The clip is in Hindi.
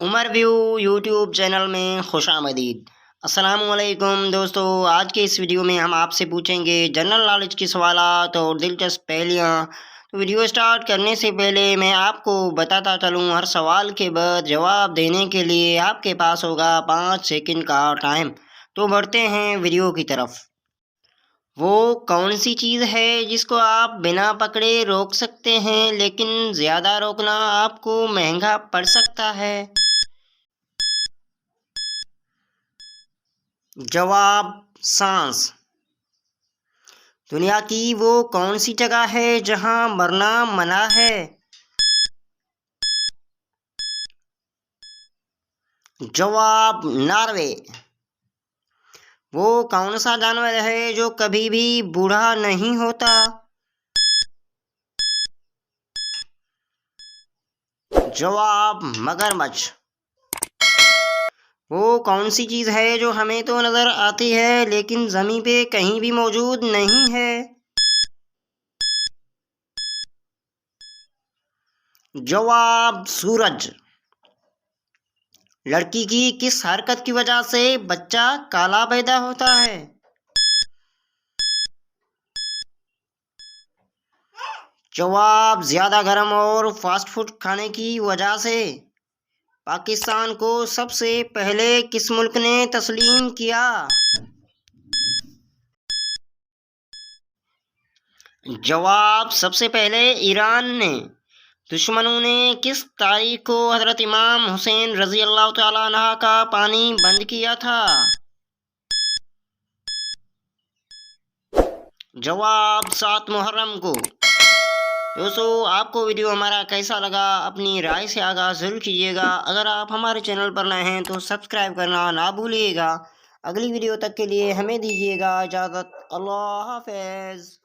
उमर व्यू यूट्यूब चैनल में खुशामदीद। अस्सलामुअलैकुम दोस्तों, आज के इस वीडियो में हम आपसे पूछेंगे जनरल नॉलेज के सवालात और दिलचस्प पहेलियाँ। तो वीडियो स्टार्ट करने से पहले मैं आपको बताता चलूँ, हर सवाल के बाद जवाब देने के लिए आपके पास होगा 5 सेकंड का टाइम। तो बढ़ते हैं वीडियो की तरफ। वो कौन सी चीज़ है जिसको आप बिना पकड़े रोक सकते हैं, लेकिन ज़्यादा रोकना आपको महंगा पड़ सकता है? जवाब, सांस। दुनिया की वो कौन सी जगह है जहां मरना मना है? जवाब, नॉर्वे। वो कौन सा जानवर है जो कभी भी बूढ़ा नहीं होता? जवाब, मगरमच्छ। वो कौन सी चीज़ है जो हमें तो नज़र आती है लेकिन ज़मीन पे कहीं भी मौजूद नहीं है? जवाब, सूरज। लड़की की किस हरकत की वजह से बच्चा काला पैदा होता है? जवाब, ज़्यादा गर्म और फास्ट फूड खाने की वजह से। पाकिस्तान को सबसे पहले किस मुल्क ने तस्लीम किया? जवाब, सबसे पहले ईरान ने। दुश्मनों ने किस तारीख को हज़रत इमाम हुसैन रज़ी अल्लाह तआला अन्हा का पानी बंद किया था? जवाब, 7 मुहर्रम को। दोस्तों, आपको वीडियो हमारा कैसा लगा अपनी राय से आगाह ज़रूर कीजिएगा। अगर आप हमारे चैनल पर नए हैं तो सब्सक्राइब करना ना भूलिएगा। अगली वीडियो तक के लिए हमें दीजिएगा इजाज़त। अल्लाह हाफ़िज़।